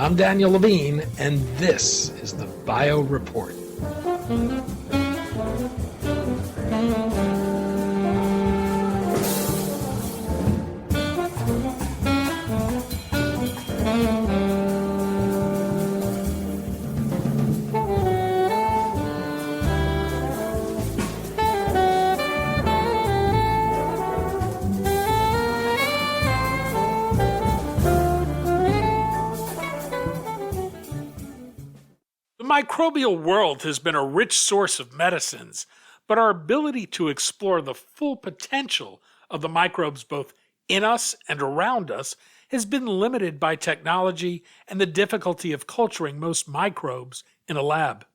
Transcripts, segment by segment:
I'm Daniel Levine, and this is the Bio Report. The microbial world has been a rich source of medicines, but our ability to explore the full potential of the microbes both in us and around us has been limited by technology and the difficulty of culturing most microbes in a lab.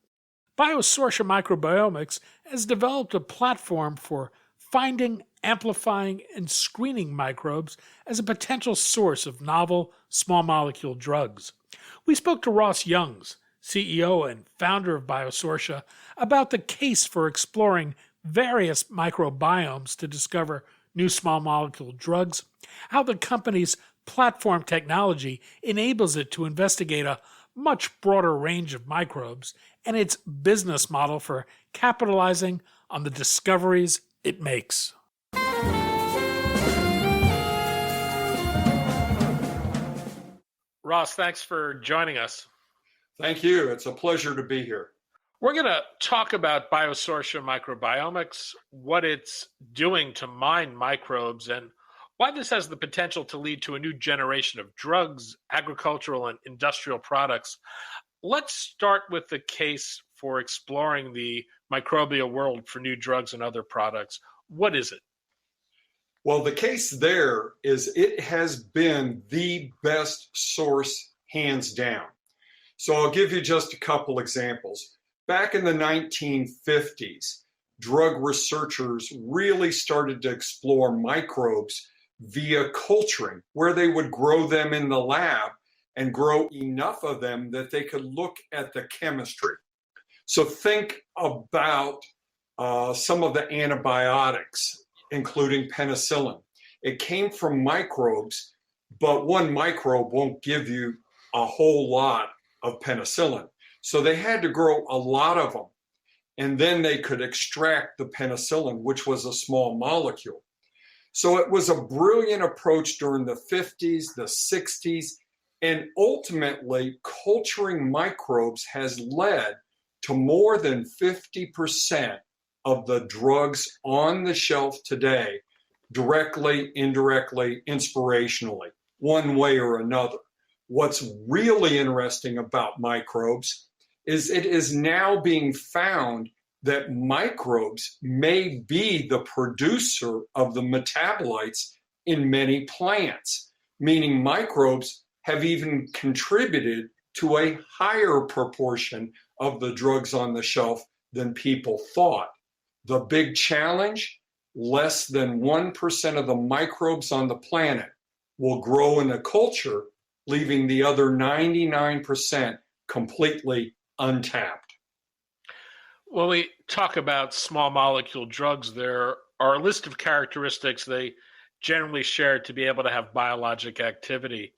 Biosortia Microbiomics has developed a platform for finding, amplifying, and screening microbes as a potential source of novel small molecule drugs. We spoke to Ross Youngs, CEO and founder of Biosortia, about the case for exploring various microbiomes to discover new small molecule drugs, how the company's platform technology enables it to investigate a much broader range of microbes, and its business model for capitalizing on the discoveries it makes. Ross, thanks for joining us. Thank you. It's a pleasure to be here. We're going to talk about Biosortia Microbiomics, what it's doing to mine microbes, and why this has the potential to lead to a new generation of drugs, agricultural, and industrial products. Let's start with the case for exploring the microbial world for new drugs and other products. What is it? Well, the case there is it has been the best source, hands down. So I'll give you just a couple examples. Back in the 1950s, drug researchers really started to explore microbes via culturing, where they would grow them in the lab and grow enough of them that they could look at the chemistry. So think about some of the antibiotics, including penicillin. It came from microbes, but one microbe won't give you a whole lot of penicillin. So they had to grow a lot of them, and then they could extract the penicillin, which was a small molecule. So it was a brilliant approach during the 50s, the 60s, and ultimately culturing microbes has led to more than 50% of the drugs on the shelf today, directly, indirectly, inspirationally, one way or another. What's really interesting about microbes is it is now being found that microbes may be the producer of the metabolites in many plants, meaning microbes have even contributed to a higher proportion of the drugs on the shelf than people thought. The big challenge, less than 1% of the microbes on the planet will grow in a culture, leaving the other 99% completely untapped. When we talk about small molecule drugs, there are a list of characteristics they generally share to be able to have biologic activity.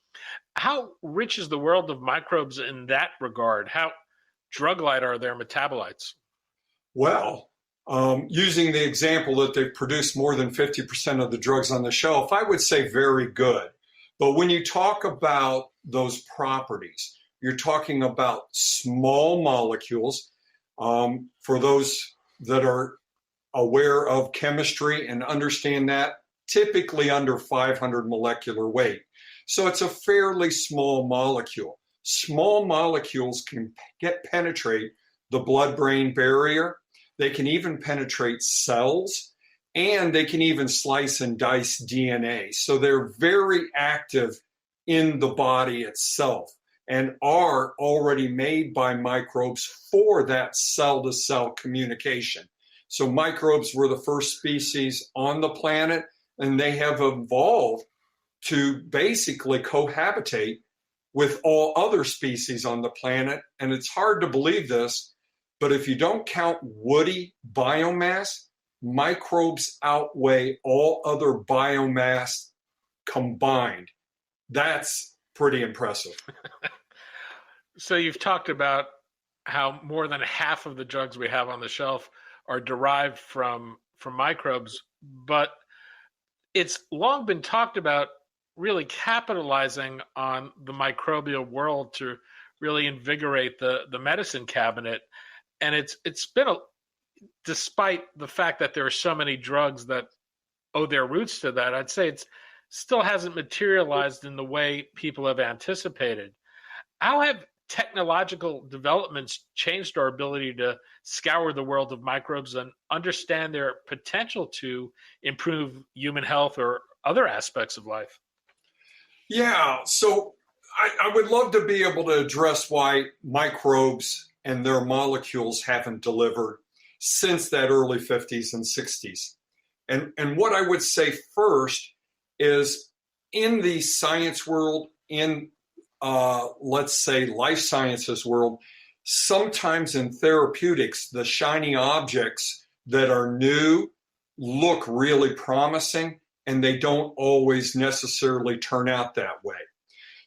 How rich is the world of microbes in that regard? How drug-like are their metabolites? Well, using the example that they've produced more than 50% of the drugs on the shelf, I would say very good. But when you talk about those properties, you're talking about small molecules. For those that are aware of chemistry and understand that, typically under 500 molecular weight. So it's a fairly small molecule. Small molecules can penetrate the blood-brain barrier. They can even penetrate cells, and they can even slice and dice DNA. So they're very active in the body itself and are already made by microbes for that cell-to-cell communication. So microbes were the first species on the planet, and they have evolved to basically cohabitate with all other species on the planet. And it's hard to believe this, but if you don't count woody biomass, microbes outweigh all other biomass combined. That's pretty impressive. So you've talked about how more than half of the drugs we have on the shelf are derived from microbes, but it's long been talked about really capitalizing on the microbial world to really invigorate the medicine cabinet. And it's been despite the fact that there are so many drugs that owe their roots to that, I'd say it's still hasn't materialized in the way people have anticipated. How have technological developments changed our ability to scour the world of microbes and understand their potential to improve human health or other aspects of life? Yeah, so I would love to be able to address why microbes and their molecules haven't delivered since that early 50s and 60s. And what I would say first is in the science world, in let's say life sciences world, sometimes in therapeutics, the shiny objects that are new look really promising, and they don't always necessarily turn out that way.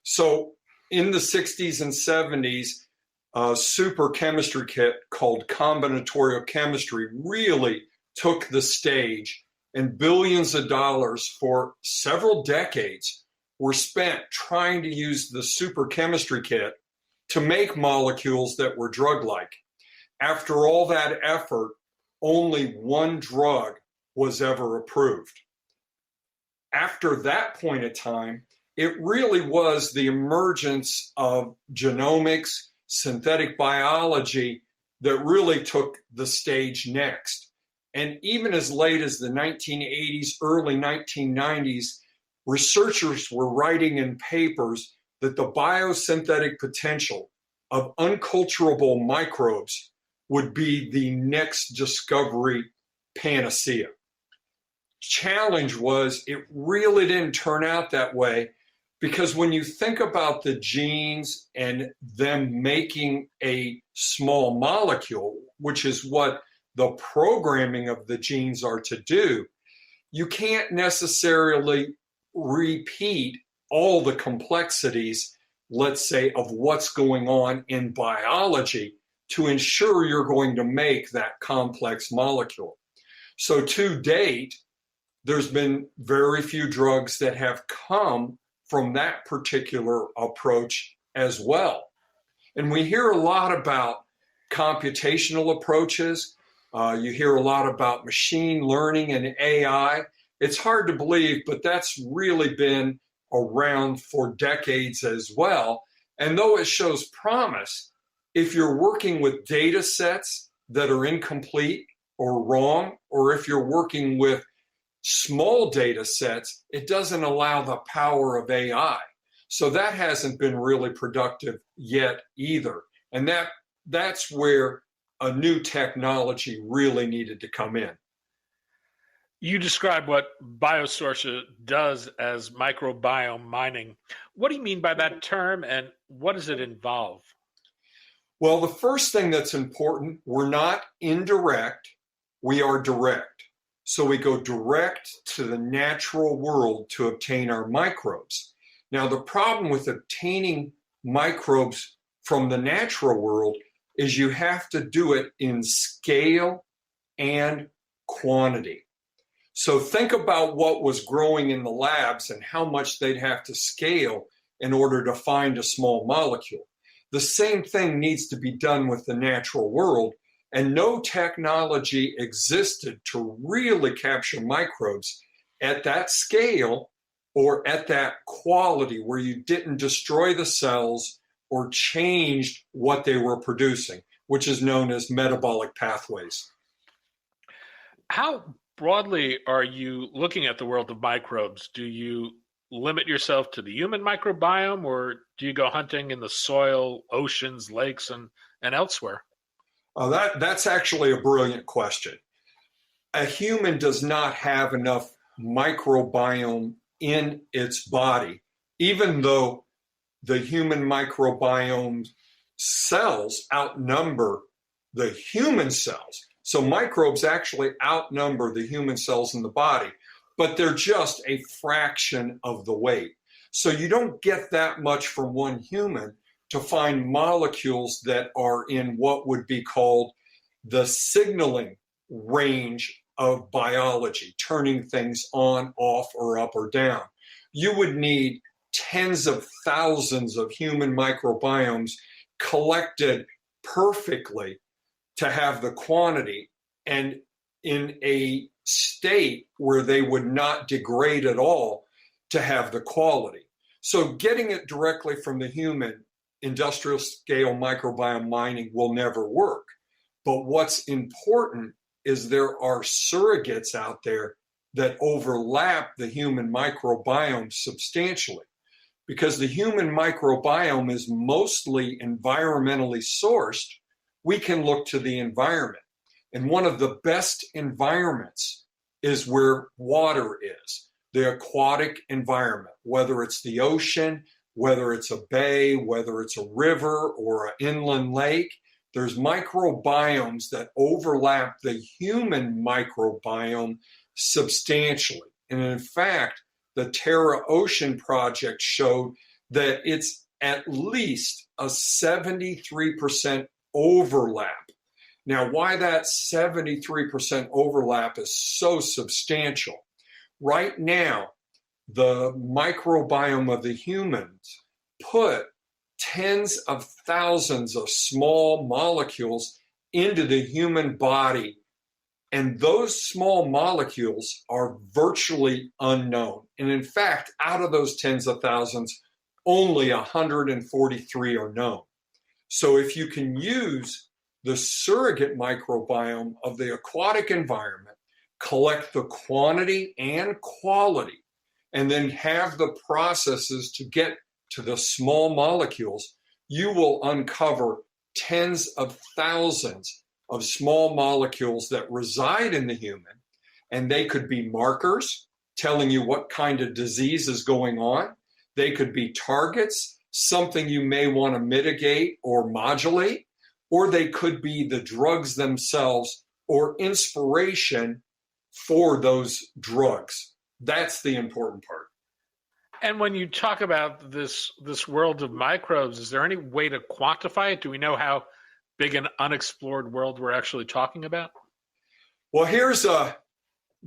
So in the 60s and 70s, a super chemistry kit called combinatorial chemistry really took the stage, and billions of dollars for several decades were spent trying to use the super chemistry kit to make molecules that were drug-like. After all that effort, only one drug was ever approved. After that point in time, it really was the emergence of genomics, synthetic biology that really took the stage next. And even as late as the 1980s, early 1990s, researchers were writing in papers that the biosynthetic potential of unculturable microbes would be the next discovery panacea. Challenge was it really didn't turn out that way, because when you think about the genes and them making a small molecule, which is what the programming of the genes are to do, you can't necessarily repeat all the complexities, let's say, of what's going on in biology to ensure you're going to make that complex molecule. So to date, there's been very few drugs that have come from that particular approach as well. And we hear a lot about computational approaches. You hear a lot about machine learning and AI. It's hard to believe, but that's really been around for decades as well. And though it shows promise, if you're working with data sets that are incomplete or wrong, or if you're working with small data sets, it doesn't allow the power of AI. So that hasn't been really productive yet either. And that's where a new technology really needed to come in. You describe what Biosortia does as microbiome mining. What do you mean by that term, and what does it involve? Well, the first thing that's important, we're not indirect, we are direct. So we go direct to the natural world to obtain our microbes. Now, the problem with obtaining microbes from the natural world is you have to do it in scale and quantity. So think about what was growing in the labs and how much they'd have to scale in order to find a small molecule. The same thing needs to be done with the natural world, and no technology existed to really capture microbes at that scale or at that quality where you didn't destroy the cells or changed what they were producing, which is known as metabolic pathways. How broadly are you looking at the world of microbes? Do you limit yourself to the human microbiome, or do you go hunting in the soil, oceans, lakes, and elsewhere? That's actually a brilliant question. A human does not have enough microbiome in its body, even though the human microbiome cells outnumber the human cells. So microbes actually outnumber the human cells in the body, but they're just a fraction of the weight. So you don't get that much from one human to find molecules that are in what would be called the signaling range of biology, turning things on, off, or up or down. You would need tens of thousands of human microbiomes collected perfectly to have the quantity and in a state where they would not degrade at all to have the quality. So getting it directly from the human industrial scale microbiome mining will never work. But what's important is there are surrogates out there that overlap the human microbiome substantially, because the human microbiome is mostly environmentally sourced. We can look to the environment. And one of the best environments is where water is, the aquatic environment, whether it's the ocean, whether it's a bay, whether it's a river or an inland lake. There's microbiomes that overlap the human microbiome substantially. And in fact, the Terra Ocean Project showed that it's at least a 73% overlap. Now, why that 73% overlap is so substantial? Right now, the microbiome of the humans put tens of thousands of small molecules into the human body, and those small molecules are virtually unknown. And in fact, out of those tens of thousands, only 143 are known. So if you can use the surrogate microbiome of the aquatic environment, collect the quantity and quality, and then have the processes to get to the small molecules, you will uncover tens of thousands of small molecules that reside in the human, and they could be markers telling you what kind of disease is going on. They could be targets, something you may want to mitigate or modulate, or they could be the drugs themselves or inspiration for those drugs. That's the important part. And when you talk about this world of microbes, is there any way to quantify it? Do we know how big an unexplored world we're actually talking about? Well, here's a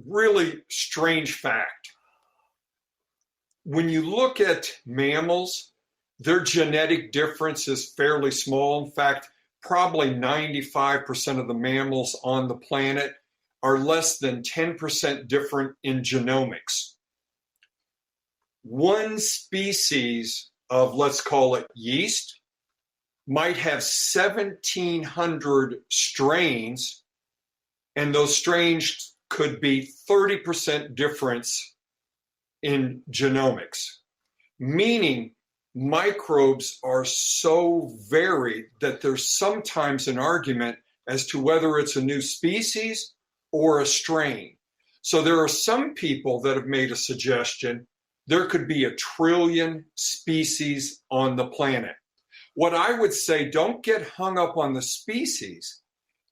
really strange fact. When you look at mammals, their genetic difference is fairly small. In fact, probably 95% of the mammals on the planet are less than 10% different in genomics. One species of, let's call it yeast, might have 1,700 strains, and those strains could be 30% difference in genomics, meaning microbes are so varied that there's sometimes an argument as to whether it's a new species or a strain. So there are some people that have made a suggestion there could be 1 trillion species on the planet. What I would say, don't get hung up on the species,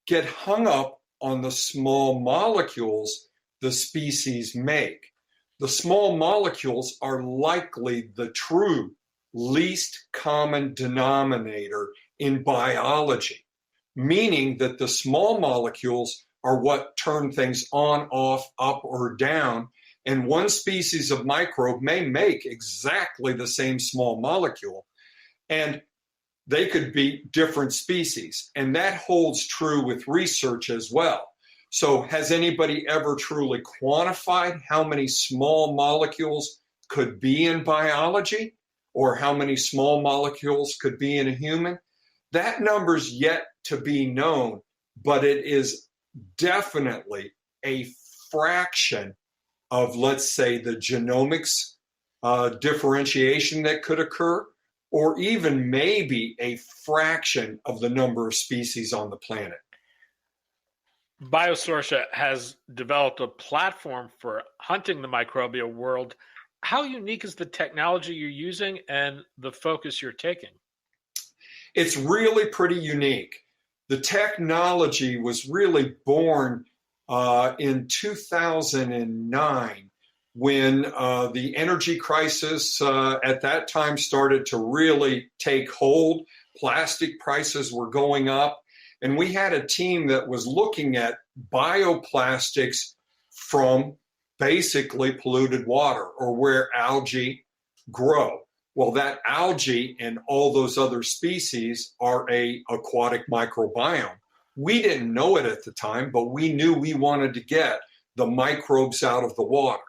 get hung up on the small molecules the species make. The small molecules are likely the true least common denominator in biology, meaning that the small molecules are what turn things on, off, up, or down. And one species of microbe may make exactly the same small molecule, and they could be different species. And that holds true with research as well. So has anybody ever truly quantified how many small molecules could be in biology, or how many small molecules could be in a human? That number's yet to be known, but it is definitely a fraction of, let's say, the genomics differentiation that could occur, or even maybe a fraction of the number of species on the planet. Biosortia has developed a platform for hunting the microbial world. How unique is the technology you're using and the focus you're taking? It's really pretty unique. The technology was really born in 2009 when the energy crisis at that time started to really take hold. Plastic prices were going up, and we had a team that was looking at bioplastics from basically polluted water or where algae grow. Well, that algae and all those other species are a aquatic microbiome. We didn't know it at the time, but we knew we wanted to get the microbes out of the water.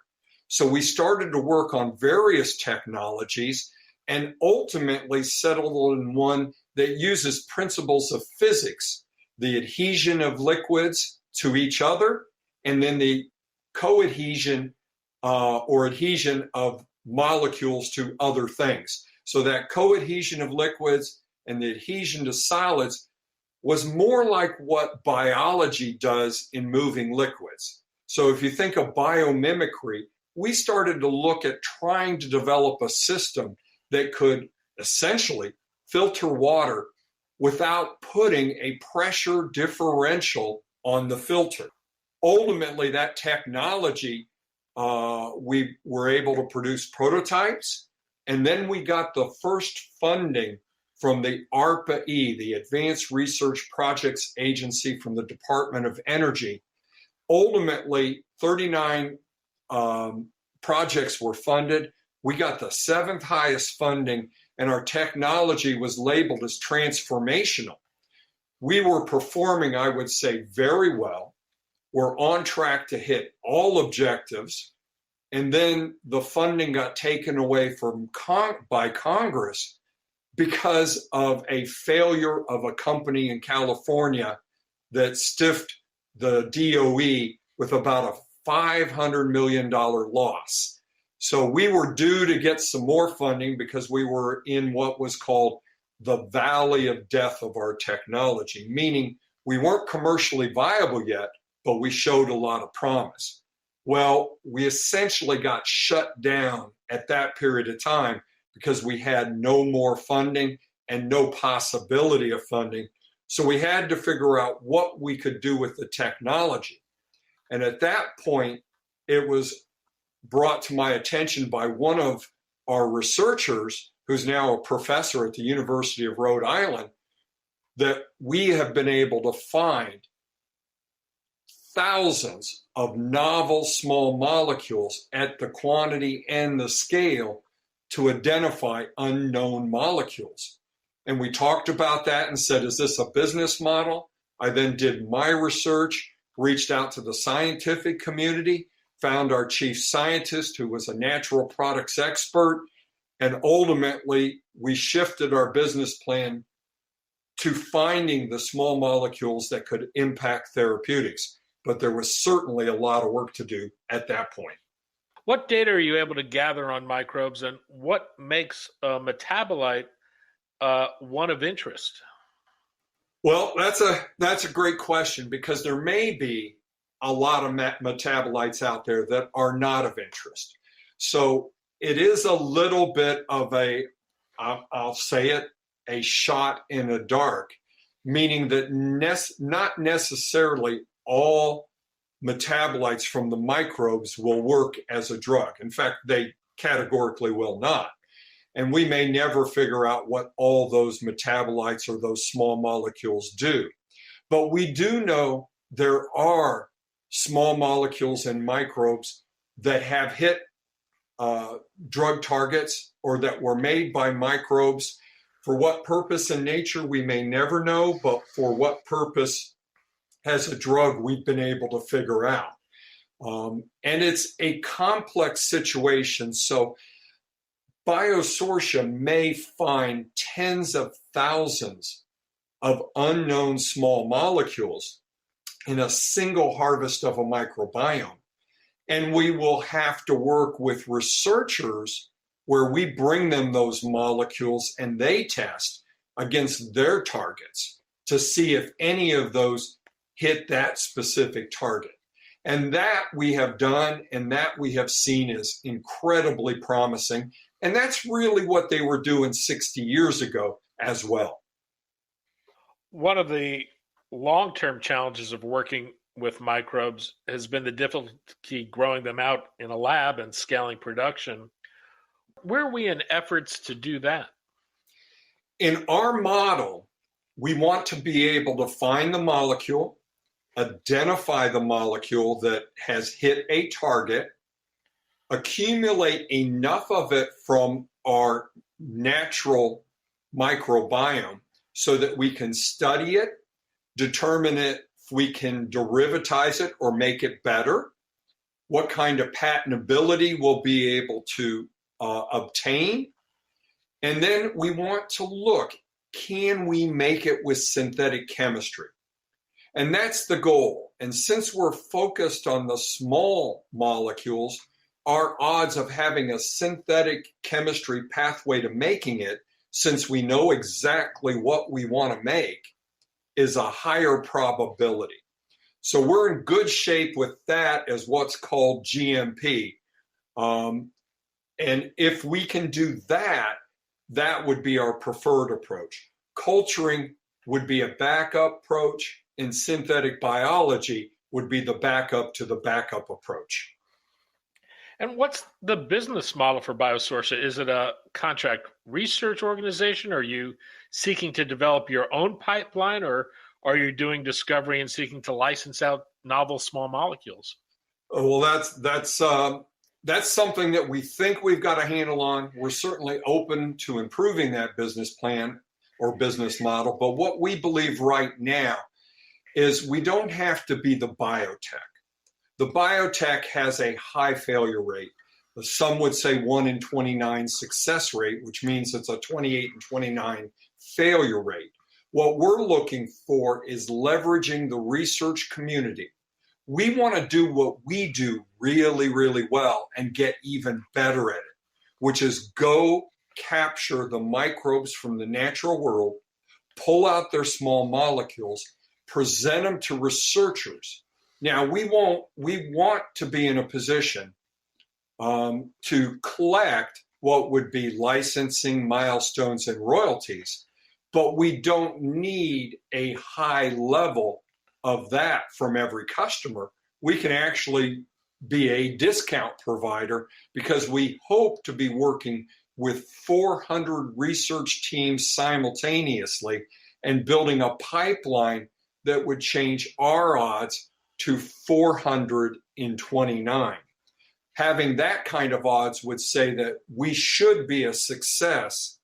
So we started to work on various technologies and ultimately settled on one that uses principles of physics, the adhesion of liquids to each other, and then the coadhesion or adhesion of molecules to other things. So that coadhesion of liquids and the adhesion to solids was more like what biology does in moving liquids. So if you think of biomimicry, we started to look at trying to develop a system that could essentially filter water without putting a pressure differential on the filter. Ultimately, that technology, we were able to produce prototypes, and then we got the first funding from the ARPA-E, the Advanced Research Projects Agency from the Department of Energy. Ultimately, 39 projects were funded. We got the 7th highest funding, and our technology was labeled as transformational. We were performing, I would say, very well. We're on track to hit all objectives. And then the funding got taken away by Congress because of a failure of a company in California that stiffed the DOE with about a $500 million loss. So we were due to get some more funding because we were in what was called the valley of death of our technology, meaning we weren't commercially viable yet, but we showed a lot of promise. Well, we essentially got shut down at that period of time because we had no more funding and no possibility of funding. So we had to figure out what we could do with the technology. And at that point, it was brought to my attention by one of our researchers, who's now a professor at the University of Rhode Island, that we have been able to find thousands of novel small molecules at the quantity and the scale to identify unknown molecules. And we talked about that and said, is this a business model? I then did my research, reached out to the scientific community, found our chief scientist who was a natural products expert, and ultimately we shifted our business plan to finding the small molecules that could impact therapeutics. But there was certainly a lot of work to do at that point. What data are you able to gather on microbes, and what makes a metabolite one of interest? Well, that's a great question, because there may be a lot of metabolites out there that are not of interest. So it is a little bit of I'll say it, a shot in the dark, meaning that not necessarily all metabolites from the microbes will work as a drug. In fact, they categorically will not. And we may never figure out what all those metabolites or those small molecules do. But we do know there are small molecules and microbes that have hit drug targets or that were made by microbes. For what purpose in nature, we may never know, but for what purpose as a drug, we've been able to figure out. And it's a complex situation. So Biosortia may find tens of thousands of unknown small molecules in a single harvest of a microbiome. And we will have to work with researchers where we bring them those molecules and they test against their targets to see if any of those hit that specific target. And that we have done, and that we have seen is incredibly promising. And that's really what they were doing 60 years ago as well. One of the long-term challenges of working with microbes has been the difficulty growing them out in a lab and scaling production. Where are we in efforts to do that? In our model, we want to be able to find the molecule, identify the molecule that has hit a target, accumulate enough of it from our natural microbiome so that we can study it, determine it, if we can derivatize it or make it better, what kind of patentability we'll be able to obtain. And then we want to look, can we make it with synthetic chemistry? And that's the goal. And since we're focused on the small molecules, our odds of having a synthetic chemistry pathway to making it, since we know exactly what we want to make, is a higher probability. So we're in good shape with that as what's called GMP. And if we can do that, that would be our preferred approach. Culturing would be a backup approach, and synthetic biology would be the backup to the backup approach. And what's the business model for Biosortia? Is it a contract research organization? Are you seeking to develop your own pipeline, or are you doing discovery and seeking to license out novel small molecules? Well, that's something that we think we've got a handle on. We're certainly open to improving that business plan or business model. But what we believe right now is we don't have to be the biotech. The biotech has a high failure rate. Some would say 1 in 29 success rate, which means it's a 28 and 29 failure rate. What we're looking for is leveraging the research community. We want to do what we do really, really well and get even better at it, which is go capture the microbes from the natural world, pull out their small molecules, present them to researchers. Now, we want to be in a position to collect what would be licensing milestones and royalties, but we don't need a high level of that from every customer. We can actually be a discount provider because we hope to be working with 400 research teams simultaneously and building a pipeline that would change our odds to 429. Having that kind of odds would say that we should be a success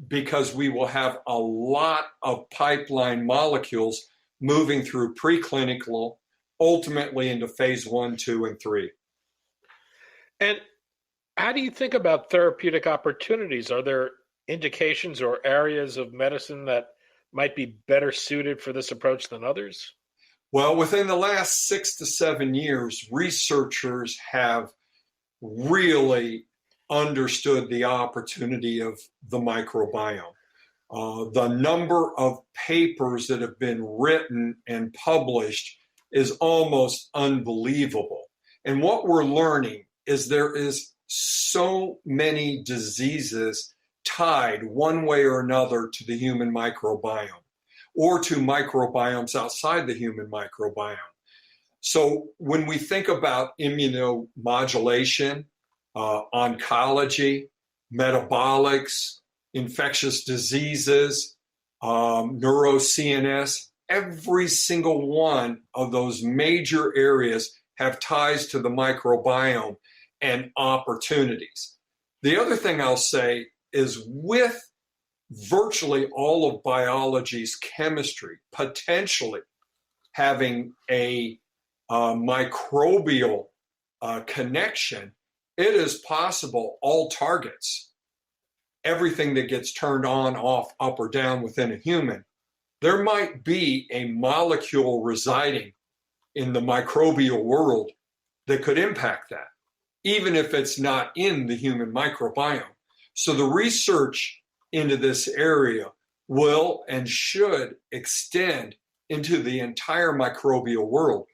because we will have a lot of pipeline molecules moving through preclinical, ultimately into phase 1, 2, and 3. And how do you think about therapeutic opportunities? Are there indications or areas of medicine that might be better suited for this approach than others? Well, within the last 6 to 7 years, researchers have really understood the opportunity of the microbiome. The number of papers that have been written and published is almost unbelievable. And what we're learning is there is so many diseases tied one way or another to the human microbiome or to microbiomes outside the human microbiome. So when we think about immunomodulation, oncology, metabolics, infectious diseases, neuro-CNS, every single one of those major areas have ties to the microbiome and opportunities. The other thing I'll say is with virtually all of biology's chemistry potentially having a microbial connection, it is possible all targets, everything that gets turned on, off, up, or down within a human, there might be a molecule residing in the microbial world that could impact that, even if it's not in the human microbiome. So the research into this area will and should extend into the entire microbial world.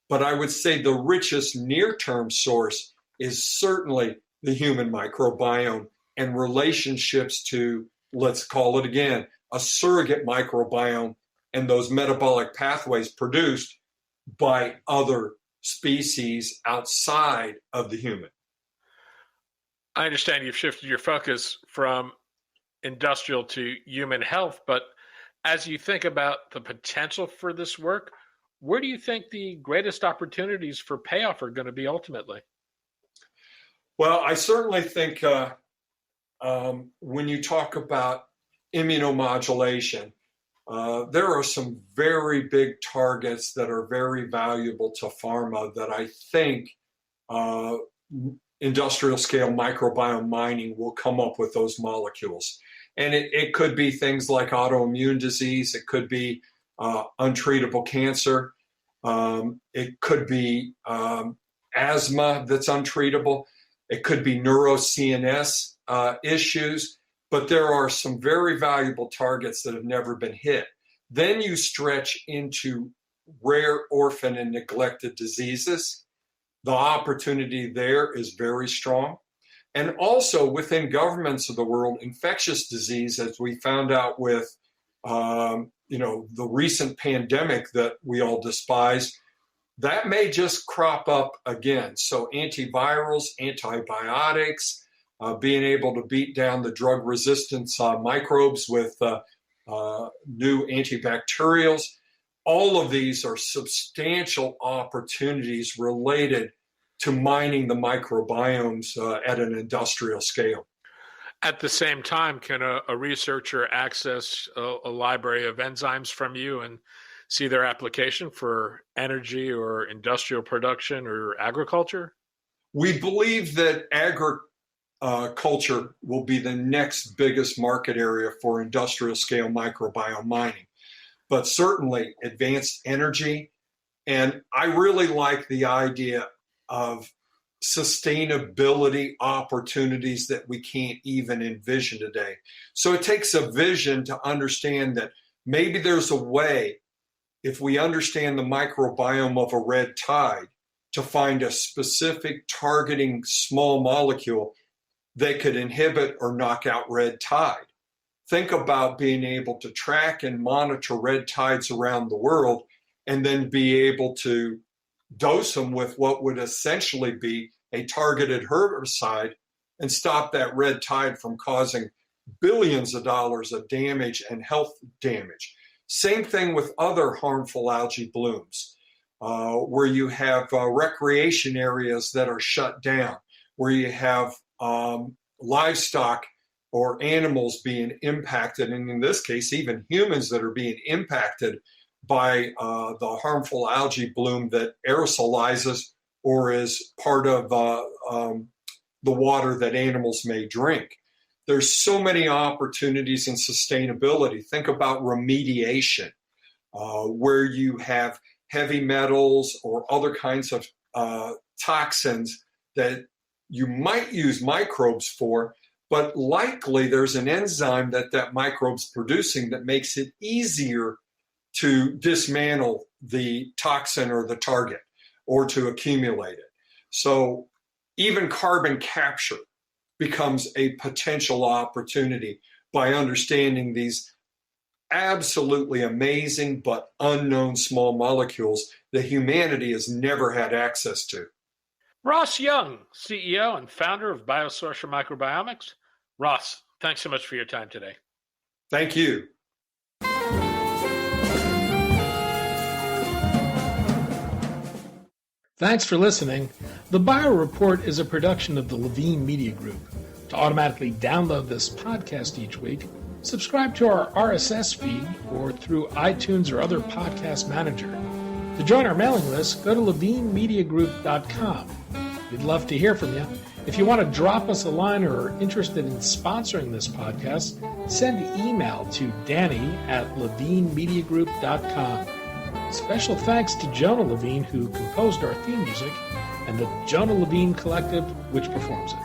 But I would say the richest near-term source is certainly the human microbiome and relationships to, let's call it again, a surrogate microbiome and those metabolic pathways produced by other species outside of the human. I understand you've shifted your focus from industrial to human health, but as you think about the potential for this work, where do you think the greatest opportunities for payoff are going to be ultimately? Well, I certainly think when you talk about immunomodulation, there are some very big targets that are very valuable to pharma that I think industrial scale microbiome mining will come up with those molecules. And it could be things like autoimmune disease. It could be untreatable cancer. It could be asthma that's untreatable. It could be neuro-CNS issues. But there are some very valuable targets that have never been hit. Then you stretch into rare, orphan, and neglected diseases. The opportunity there is very strong. And also within governments of the world, infectious disease, as we found out with the recent pandemic that we all despise, that may just crop up again. So antivirals, antibiotics, being able to beat down the drug resistance microbes with new antibacterials. All of these are substantial opportunities related to mining the microbiomes at an industrial scale. At the same time, can a researcher access a library of enzymes from you and see their application for energy or industrial production or agriculture? We believe that agriculture will be the next biggest market area for industrial scale microbiome mining, but certainly advanced energy. And I really like the idea of sustainability opportunities that we can't even envision today. So it takes a vision to understand that maybe there's a way, if we understand the microbiome of a red tide, to find a specific targeting small molecule that could inhibit or knock out red tide. Think about being able to track and monitor red tides around the world and then be able to dose them with what would essentially be a targeted herbicide and stop that red tide from causing billions of dollars of damage and health damage. Same thing with other harmful algae blooms, where you have recreation areas that are shut down, where you have livestock or animals being impacted, and in this case, even humans that are being impacted by the harmful algae bloom that aerosolizes or is part of the water that animals may drink. There's so many opportunities in sustainability. Think about remediation, where you have heavy metals or other kinds of toxins that you might use microbes for, but likely there's an enzyme that microbe's producing that makes it easier to dismantle the toxin or the target or to accumulate it. So even carbon capture becomes a potential opportunity by understanding these absolutely amazing but unknown small molecules that humanity has never had access to. Ross Young, CEO and founder of Biosortia Microbiomics. Ross, thanks so much for your time today. Thank you. Thanks for listening. The Bio Report is a production of the Levine Media Group. To automatically download this podcast each week, subscribe to our RSS feed or through iTunes or other podcast manager. To join our mailing list, go to levinemediagroup.com. We'd love to hear from you. If you want to drop us a line or are interested in sponsoring this podcast, send an email to danny@levinemediagroup.com. Special thanks to Jonah Levine, who composed our theme music, and the Jonah Levine Collective, which performs it.